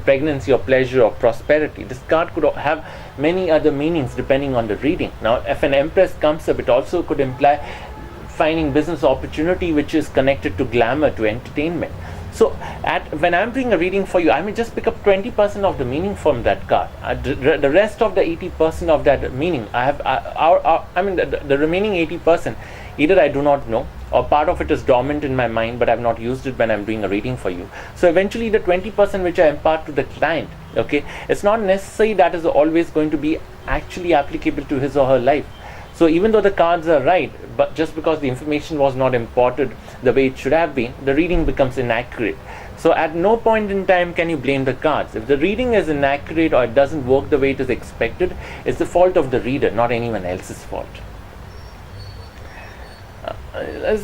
pregnancy or pleasure or prosperity. This card could have many other meanings depending on the reading. Now, if an Empress comes up, it also could imply finding business opportunity which is connected to glamour, to entertainment. So when I'm doing a reading for you, I may just pick up 20% of the meaning from that card. The rest of the 80% of that meaning, the remaining 80%, either I do not know, or part of it is dormant in my mind, but I've not used it when I'm doing a reading for you. So eventually the 20% which I impart to the client, okay, it's not necessary that is always going to be actually applicable to his or her life. So even though the cards are right, but just because the information was not imparted the way it should have been, the reading becomes inaccurate. So at no point in time can you blame the cards. If the reading is inaccurate or it doesn't work the way it is expected, it's the fault of the reader, not anyone else's fault.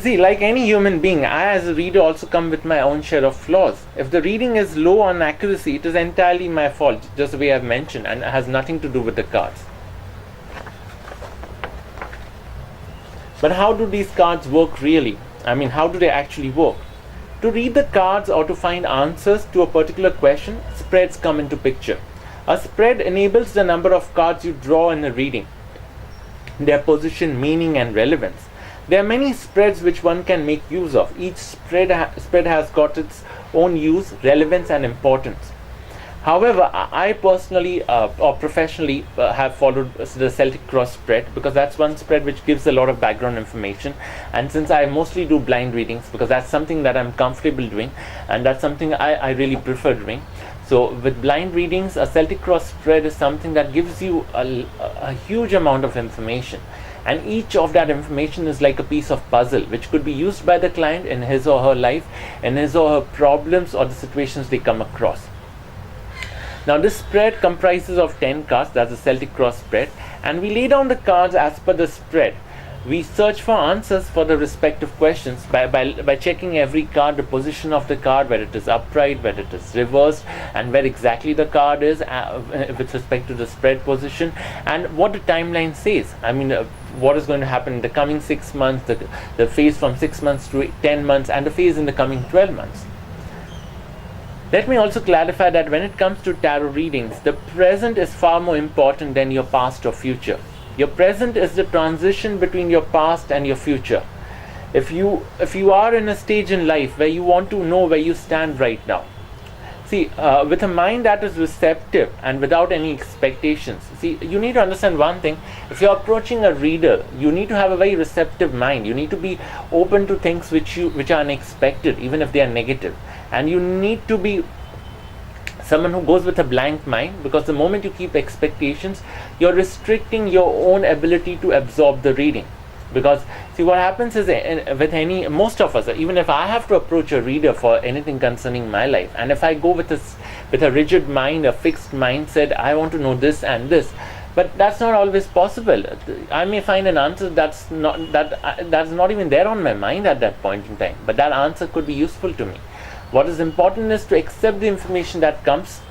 See, like any human being, I as a reader also come with my own share of flaws. If the reading is low on accuracy, it is entirely my fault, just the way I've mentioned, and it has nothing to do with the cards. But how do these cards work really? I mean, how do they actually work? To read the cards or to find answers to a particular question, spreads come into picture. A spread enables the number of cards you draw in a reading, their position, meaning and relevance. There are many spreads which one can make use of. Each spread has got its own use, relevance and importance. However, I personally or professionally have followed the Celtic cross spread, because that's one spread which gives a lot of background information, and since I mostly do blind readings, because that's something that I'm comfortable doing and that's something I really prefer doing. So with blind readings, a Celtic cross spread is something that gives you a huge amount of information, and each of that information is like a piece of puzzle which could be used by the client in his or her life, in his or her problems or the situations they come across. Now this spread comprises of 10 cards, that's the Celtic cross spread, and we lay down the cards as per the spread. We search for answers for the respective questions by checking every card, the position of the card, whether it is upright, whether it is reversed, and where exactly the card is with respect to the spread position, and what the timeline says. I mean, what is going to happen in the coming 6 months, the phase from 6 months to 10 months, and the phase in the coming 12 months. Let me also clarify that when it comes to tarot readings, the present is far more important than your past or future. Your present is the transition between your past and your future. If you are in a stage in life where you want to know where you stand right now, see, with a mind that is receptive and without any expectations, see, you need to understand one thing. If you're approaching a reader, you need to have a very receptive mind. You need to be open to things which are unexpected, even if they are negative. And you need to be someone who goes with a blank mind, because the moment you keep expectations, you're restricting your own ability to absorb the reading. Because see, what happens is with most of us, even if I have to approach a reader for anything concerning my life, and if I go with a rigid mind, a fixed mindset, I want to know this and this, but that's not always possible. I may find an answer that's not even there on my mind at that point in time, but that answer could be useful to me. What is important is to accept the information that comes